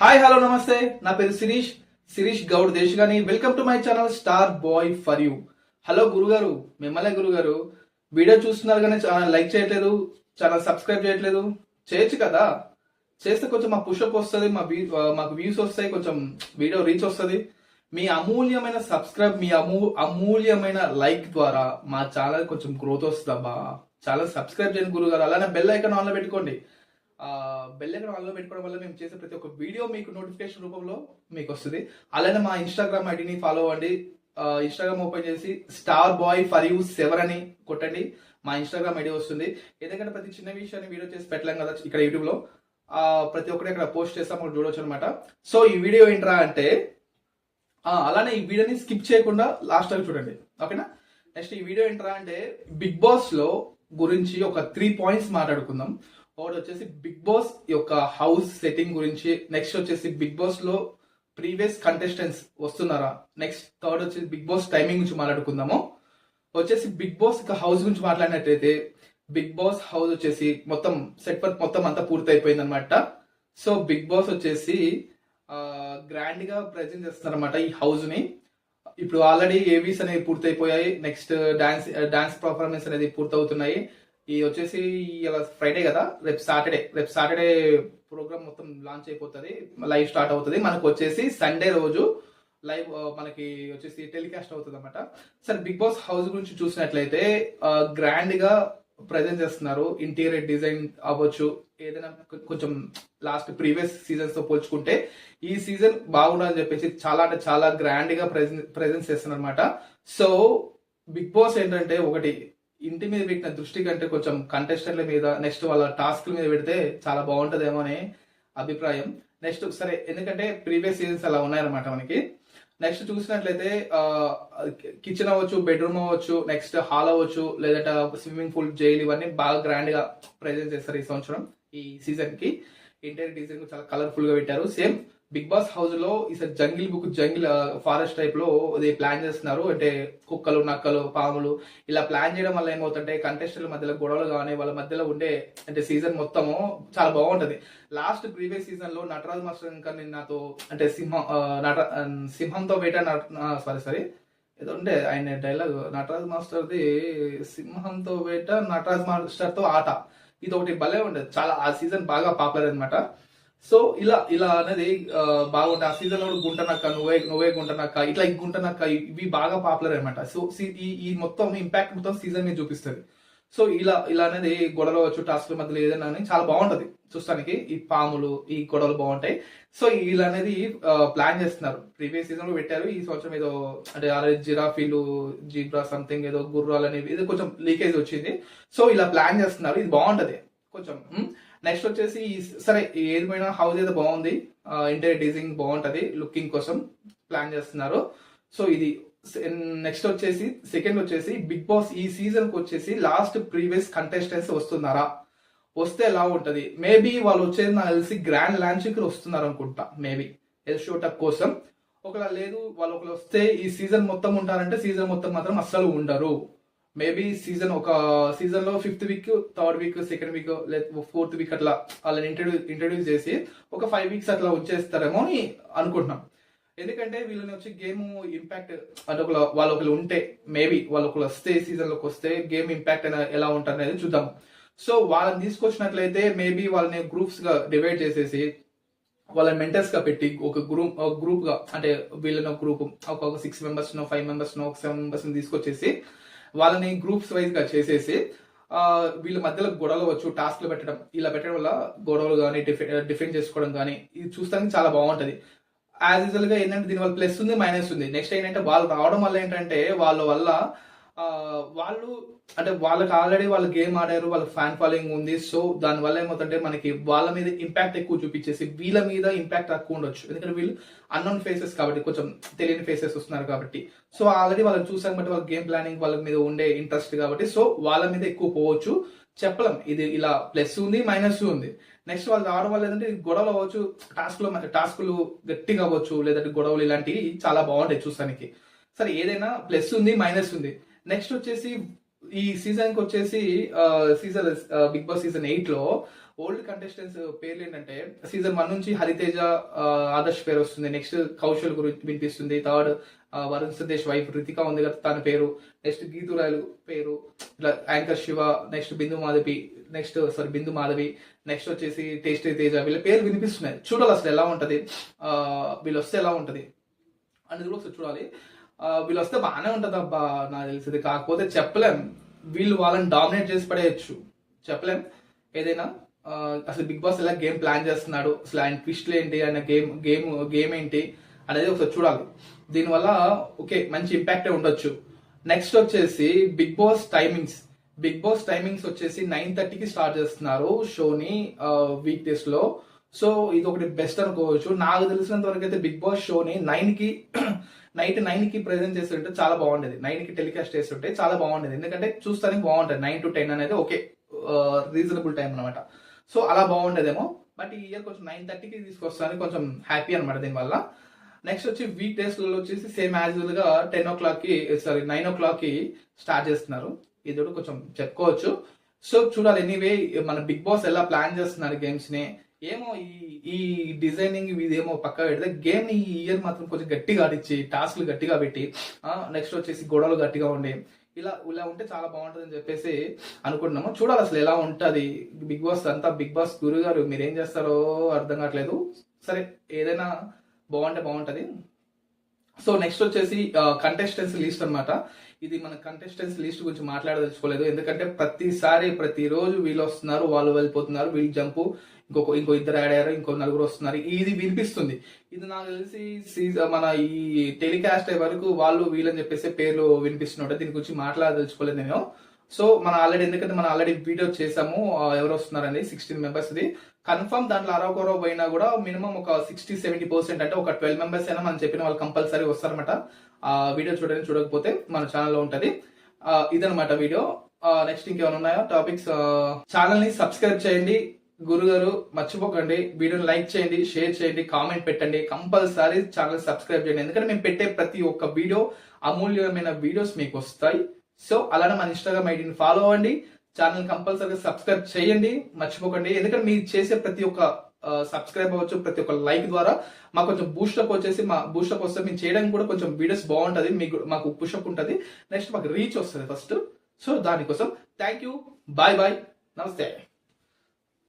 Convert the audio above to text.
Hi hello నమస్తే. నా పేరు Shirish Goud Deshagani. Welcome to my channel star boy for you. Hello గురుగారు, మిమ్మల్ని గురుగారు. వీడియో చూస్తున్నారు కానీ ఛానల్ లైక్ చేయట్లేదు, ఛానల్ సబ్స్క్రైబ్ చేయట్లేదు. చేయొచ్చు కదా, చేస్తే కొంచెం మా పుషప్ వస్తుంది, మాకు వ్యూస్ వస్తాయి, కొంచెం వీడియో రీచ్ వస్తుంది. మీ అమూల్యమైన సబ్స్క్రైబ్, మీ అమూల్యమైన లైక్ ద్వారా మా ఛానల్ కొంచెం గ్రోత్ వస్తుందబ్బా. ఛానల్ సబ్స్క్రైబ్ చేయండి గురుగారు. అలానే బెల్ ఐకాన్ ఆన్లో పెట్టుకోండి. బెల్ ఐకాన్ ఆన్లో పెట్టుకోవడం వల్ల మేము చేసే ప్రతి ఒక్క వీడియో మీకు నోటిఫికేషన్ రూపంలో మీకు వస్తుంది. అలానే మా ఇన్స్టాగ్రామ్ ఐడిని ఫాలో అవ్వండి. ఇన్స్టాగ్రామ్ ఓపెన్ చేసి స్టార్ బాయ్ ఫర్ యూ 7 అని కొట్టండి. మా ఇన్స్టాగ్రామ్ ఐడి వస్తుంది. ఎందుకంటే ప్రతి చిన్న విషయాన్ని వీడియో చేసి పెట్టలేం కదా ఇక్కడ యూట్యూబ్ లో. ప్రతి ఒక్కటి అక్కడ పోస్ట్ చేస్తాం, మనం చూడవచ్చు అనమాట. సో ఈ వీడియో ఏంట్రా అంటే, అలానే ఈ వీడియోని స్కిప్ చేయకుండా లాస్ట్ టైం చూడండి, ఓకేనా. నెక్స్ట్ ఈ వీడియో ఏంట్రా అంటే, బిగ్ బాస్ లో గురించి ఒక 3 పాయింట్స్ మాట్లాడుకుందాం. ఒకటి వచ్చేసి బిగ్ బాస్ యొక్క హౌస్ సెట్టింగ్ గురించి, నెక్స్ట్ వచ్చేసి బిగ్ బాస్ లో ప్రీవియస్ కంటెస్టెంట్స్ వస్తున్నారా, నెక్స్ట్ థర్డ్ వచ్చేసి బిగ్ బాస్ టైమింగ్ గురించి మాట్లాడుకుందాము. వచ్చేసి బిగ్ బాస్ హౌస్ గురించి మాట్లాడినట్టయితే, బిగ్ బాస్ హౌస్ వచ్చేసి మొత్తం సెట్ వర్క్ మొత్తం అంతా పూర్తి అయిపోయింది అనమాట. సో బిగ్ బాస్ వచ్చేసి గ్రాండ్ గా ప్రెజెంట్ చేస్తున్నారు అనమాట ఈ హౌస్ ని. ఇప్పుడు ఆల్రెడీ ఏవీస్ అనేవి పూర్తి అయిపోయాయి. నెక్స్ట్ డాన్స్ పర్ఫార్మెన్స్ అనేది పూర్తవుతున్నాయి. ఈ వచ్చేసి ఇలా ఫ్రైడే కదా, రేపు సాటర్డే ప్రోగ్రామ్ మొత్తం లాంచ్ అయిపోతుంది, లైవ్ స్టార్ట్ అవుతుంది. మనకు వచ్చేసి సండే రోజు లైవ్ మనకి వచ్చేసి టెలికాస్ట్ అవుతుంది అనమాట. సరే, బిగ్ బాస్ హౌస్ గురించి చూసినట్లయితే గ్రాండ్ గా ప్రజెంట్ చేస్తున్నారు. ఇంటీరియర్ డిజైన్ అవ్వచ్చు, ఏదైనా కొంచెం లాస్ట్ ప్రీవియస్ సీజన్స్ తో పోల్చుకుంటే ఈ సీజన్ బాగుండాలని చెప్పేసి చాలా అంటే చాలా గ్రాండ్ గా ప్రెజెన్స్ చేస్తున్నారు అనమాట. సో బిగ్ బాస్ ఏంటంటే, ఒకటి ఇంటి మీద పెట్టిన దృష్టి కంటే కొంచెం కంటెస్టెంట్ల మీద, నెక్స్ట్ వాళ్ళ టాస్క్ల మీద పెడితే చాలా బాగుంటదేమో అనే అభిప్రాయం. నెక్స్ట్ సరే, ఎందుకంటే ప్రీవియస్ సీజన్స్ అలా ఉన్నాయన్నమాట మనకి. నెక్స్ట్ చూసినట్లయితే కిచెన్ అవ్వచ్చు, బెడ్రూమ్ అవ్వచ్చు, నెక్స్ట్ హాల్ అవ్వచ్చు, లేదంటే స్విమ్మింగ్ పూల్, జైల్, ఇవన్నీ బాగా గ్రాండ్ గా ప్రెజెంట్ చేస్తారు ఈ సంవత్సరం, ఈ సీజన్ కి. ఇంటీరియర్ డిజైన్ చాలా కలర్ఫుల్ గా పెట్టారు. సేమ్ బిగ్ బాస్ హౌస్ లో ఈసారి జంగిల్ ఫారెస్ట్ టైప్ లో అది ప్లాన్ చేస్తున్నారు. అంటే కుక్కలు, నక్కలు, పాములు ఇలా ప్లాన్ చేయడం వల్ల ఏమవుతుంటే కంటెస్టెంట్ల మధ్యలో గొడవలు కానీ వాళ్ళ మధ్యలో ఉండే అంటే సీజన్ మొత్తము చాలా బాగుంటది. లాస్ట్ ప్రీవియస్ సీజన్ లో నటరాజ్ మాస్టర్ ఇంకా నాతో అంటే సింహంతో వేట సారీ ఏదో ఉండే ఆయన డైలాగ్, నటరాజ్ మాస్టర్ది సింహంతో వేట నటరాజ్ మాస్టర్ తో ఆట, ఇది ఒకటి భలే ఉండేది. చాలా ఆ సీజన్ బాగా పాపులర్ అనమాట. సో ఇలా అనేది బాగుంటాయి. ఆ సీజన్ లో గుంటనక్క, నువ్వే గుంటనక్క, ఇట్లా ఈ గుంటనక్క ఇవి బాగా పాపులర్ అనమాట. సో ఈ మొత్తం ఇంపాక్ట్ మొత్తం సీజన్ మీద చూపిస్తుంది. సో ఇలా అనేది గొడవలు వచ్చు, టాస్క్ల మధ్యలో ఏదైనా అని చాలా బాగుంటది చూస్తానికి. ఈ పాములు, ఈ గొడవలు బాగుంటాయి. సో ఇలా అనేది ప్లాన్ చేస్తున్నారు. ప్రీవియస్ సీజన్ లో పెట్టారు, ఈ సంవత్సరం ఏదో అంటే జిరాఫీలు, జీబ్రా సంథింగ్ ఏదో గుర్రాలు అనేవి ఇది కొంచెం లీకేజ్ వచ్చింది. సో ఇలా ప్లాన్ చేస్తున్నారు, ఇది బాగుంటది కొంచెం. నెక్స్ట్ వచ్చేసి సరే, ఏదిపోయినా హౌస్ అయితే బాగుంది, ఇంటీరియర్ డిజైన్ బాగుంటది, లుకింగ్ కోసం ప్లాన్ చేస్తున్నారు. సో ఇది నెక్స్ట్ వచ్చేసి సెకండ్ వచ్చేసి బిగ్ బాస్ ఈ సీజన్ కి వచ్చేసి లాస్ట్ ప్రీవియస్ కంటెస్టెంట్స్ వస్తున్నారా, వస్తే ఎలా ఉంటది. మేబీ వాళ్ళు వచ్చేది నాకు తెలిసి గ్రాండ్ లాంచ్ కి వస్తున్నారు అనుకుంటా, మేబీ ఏదో షోటప్ కోసం. ఒకవేళ లేదు, వాళ్ళు ఒకవేళ వస్తే ఈ సీజన్ మొత్తం ఉంటారంటే సీజన్ మొత్తం మాత్రం అస్సలు ఉండరు. మేబీ ఒక సీజన్ లో 5th week, 3rd week, 2nd week లేదా 4th వీక్ అట్లా వాళ్ళని ఇంట్రడ్యూస్ చేసి ఒక 5 వీక్స్ అట్లా వచ్చేస్తారేమో అని అనుకుంటున్నాం. ఎందుకంటే వీళ్ళని వచ్చి గేమ్ ఇంపాక్ట్ అంటే వాళ్ళు ఒకళ్ళు ఉంటే, మేబీ వాళ్ళు ఒకళ్ళు వస్తే సీజన్ లోకి వస్తే గేమ్ ఇంపాక్ట్ ఎలా ఉంటుంది అనేది చూద్దాం. సో వాళ్ళని తీసుకొచ్చినట్లయితే మేబీ వాళ్ళని గ్రూప్స్ గా డివైడ్ చేసేసి వాళ్ళని మెంటర్స్ గా పెట్టి ఒక గ్రూప్ గా అంటే వీళ్ళని ఒక గ్రూప్ ఒక 6 మెంబర్స్ 5 మెంబర్స్ ఒక 7 మెంబర్స్ తీసుకొచ్చేసి వాళ్ళని గ్రూప్స్ వైజ్ గా చేసేసి వీళ్ళ మధ్యలో గొడవలు వచ్చు, టాస్క్లు ఇలా పెట్టడం వల్ల గొడవలు కానీ డిఫెండ్ చేసుకోవడం కానీ ఇది చూస్తానికి చాలా బాగుంటది. యాజ్ యూజువల్ గా ఏంటంటే దీని వల్ల ప్లస్ ఉంది, మైనస్ ఉంది. నెక్స్ట్ ఏంటంటే వాళ్ళు రావడం వల్ల ఏంటంటే వాళ్ళ వల్ల వాళ్ళు అంటే వాళ్ళకి ఆల్రెడీ వాళ్ళు గేమ్ ఆడారు, వాళ్ళ ఫ్యాన్ ఫాలోయింగ్ ఉంది. సో దాని వల్ల ఏమవుతుంటే మనకి వాళ్ళ మీద ఇంపాక్ట్ ఎక్కువ చూపించేసి వీళ్ళ మీద ఇంపాక్ట్ తక్కువ ఉండొచ్చు. ఎందుకంటే వీళ్ళు అన్నోన్ ఫేసెస్ కాబట్టి, కొంచెం తెలియని ఫేసెస్ వస్తున్నారు కాబట్టి. సో ఆల్రెడీ వాళ్ళని చూసాం బట్టి వాళ్ళ గేమ్ ప్లానింగ్ వాళ్ళ మీద ఉండే ఇంట్రెస్ట్ కాబట్టి సో వాళ్ళ మీద ఎక్కువ పోవచ్చు. చెప్పలేం, ఇది ఇలా ప్లస్ ఉంది, మైనస్ ఉంది. నెక్స్ట్ వాళ్ళు రావడం వల్ల ఏంటంటే గొడవలు అవ్వచ్చు, టాస్కులు గట్టిగా అవ్వచ్చు, లేదంటే గొడవలు ఇలాంటివి చాలా బాగుంటాయి చూస్తానికి. సరే, ఏదైనా ప్లస్ ఉంది, మైనస్ ఉంది. నెక్స్ట్ వచ్చేసి ఈ సీజన్ కి వచ్చేసి బిగ్ బాస్ సీజన్ 8 లో ఓల్డ్ కంటెస్టెంట్స్ పేర్లు ఏంటంటే సీజన్ 1 నుంచి హరితేజ, ఆదర్శ్ పేరు వస్తుంది. నెక్స్ట్ కౌశల్ గురించి వినిపిస్తుంది. థర్డ్ వరుణ్ సందేశ్ వైఫ్ రితిక ఉంది కదా తన పేరు. నెక్స్ట్ గీతురాయలు పేరు, ఇట్లా యాంకర్ శివ, నెక్స్ట్ బిందు మాధవి, నెక్స్ట్ వచ్చేసి టేస్టీ తేజ, వీళ్ళ పేరు వినిపిస్తున్నాయి. చూడాలి అసలు ఎలా ఉంటది, వీళ్ళు వస్తే ఎలా ఉంటది అనేది కూడా ఒకసారి చూడాలి. వీళ్ళు వస్తే బాగానే ఉంటది అబ్బా నాకు తెలిసింది. కాకపోతే చెప్పలేం, వీళ్ళు వాళ్ళని డామినేట్ చేసి పడేయచ్చు, చెప్పలేం ఏదైనా. అసలు బిగ్ బాస్ ఎలా గేమ్ ప్లాన్ చేస్తున్నాడు, అసలు ఆయన ట్విస్ట్లు ఏంటి, ఆయన గేమ్ ఏంటి అనేది ఒకసారి చూడాలి. దీనివల్ల ఓకే మంచి ఇంపాక్టే ఉండొచ్చు. నెక్స్ట్ వచ్చేసి బిగ్ బాస్ టైమింగ్స్ వచ్చేసి 9:30కి స్టార్ట్ చేస్తున్నారు షోని వీక్ డేస్ లో. సో ఇది ఒకటి బెస్ట్ అనుకోవచ్చు. నాకు తెలిసినంత వరకు అయితే బిగ్ బాస్ షోని నైట్ 9కి ప్రెజెంట్ చేస్తుంటే చాలా బాగుండేది. 9కి టెలికాస్ట్ చేస్తుంటే చాలా బాగుండేది, ఎందుకంటే చూస్తానికి బాగుంటది. 9 to 10 అనేది ఓకే రీజనబుల్ టైం అనమాట. సో అలా బాగుండేదేమో. బట్ ఈ ఇయర్ కొంచెం 9:30కి తీసుకొస్తానికి కొంచెం హ్యాపీ అనమాట దీనివల్ల. నెక్స్ట్ వచ్చి వీక్ డేస్ లో వచ్చేసి సేమ్ యాజ్ యూజువల్ గా 9 o'clock స్టార్ట్ చేస్తున్నారు. ఇది కూడా కొంచెం చెప్పుకోవచ్చు. సో చూడాలి. ఎనీవే మన బిగ్ బాస్ ఎలా ప్లాన్ చేస్తున్నారు గేమ్స్ ని ఏమో. ఈ డిజైనింగ్ ఇదేమో పక్క పెడితే గేమ్ ని ఈ ఇయర్ మాత్రం కొంచెం గట్టిగా ఆడిచ్చి, టాస్క్లు గట్టిగా పెట్టి, నెక్స్ట్ వచ్చేసి గొడవలు గట్టిగా ఉండి ఇలా ఉంటే చాలా బాగుంటది అని చెప్పేసి అనుకుంటున్నాము. చూడాలి అసలు ఎలా ఉంటది బిగ్ బాస్ అంతా. బిగ్ బాస్ గురు గారు మీరేం చేస్తారో అర్థం కావట్లేదు. సరే ఏదైనా బాగుంటది. సో నెక్స్ట్ వచ్చేసి కంటెస్టెంట్స్ లిస్ట్ అన్నమాట. ఇది మన కంటెస్టెంట్స్ లిస్ట్ గురించి మాట్లాడదలుచుకోలేదు, ఎందుకంటే ప్రతిరోజు వీళ్ళు వస్తున్నారు, వాళ్ళు వెళ్ళిపోతున్నారు, వీళ్ళు జంపు, ఇంకో ఇద్దరు యాడ్ అయ్యారు, ఇంకో నలుగురు వస్తున్నారు. ఇది వినిపిస్తుంది. ఇది నాకు తెలిసి మన ఈ టెలికాస్ట్ అయ్యే వరకు వాళ్ళు వీళ్ళని చెప్పేసి పేర్లు వినిపిస్తున్నట్టు. దీని గురించి మాట్లాడదలుచుకోలేదు నేను. సో మనం ఆల్రెడీ వీడియో చేసాము ఎవరు వస్తున్నారని 16 మెంబర్స్. ఇది కన్ఫర్మ్. దాంట్లో అరవకొరవ పోయినా కూడా మినిమం ఒక 60-70% అంటే ఒక 12 మెంబర్స్ అయినా మనం చెప్పిన వాళ్ళు కంపల్సరీ వస్తారనమాట. ఆ వీడియో చూడకపోతే మన ఛానల్లో ఉంటది. ఇదనమాట వీడియో. నెక్స్ట్ ఇంకేమైనా ఉన్నాయో టాపిక్స్. ఛానల్ ని సబ్స్క్రైబ్ చేయండి గురుగారు, మర్చిపోకండి. వీడియోని లైక్ చేయండి, షేర్ చేయండి, కామెంట్ పెట్టండి. కంపల్సరీ ఛానల్ సబ్స్క్రైబ్ చేయండి, ఎందుకంటే మేము పెట్టే ప్రతి ఒక్క వీడియో అమూల్యమైన వీడియోస్ మీకు వస్తాయి. సో అలానే మన ఇన్స్టాగ్రామ్ ఐడిని ఫాలో అవ్వండి. ఛానల్ కంపల్సరీగా సబ్స్క్రైబ్ చేయండి, మర్చిపోకండి. ఎందుకంటే మీరు చేసే ప్రతి ఒక్క సబ్స్క్రైబ్ అవ్వచ్చు, ప్రతి ఒక్క లైక్ ద్వారా మాకు కొంచెం బూస్టప్ వస్తే మేము చేయడానికి కూడా కొంచెం వీడియోస్ బాగుంటది, మాకు పుషప్ ఉంటుంది. నెక్స్ట్ మాకు రీచ్ వస్తుంది ఫస్ట్. సో దానికోసం థ్యాంక్ యూ, బాయ్, నమస్తే.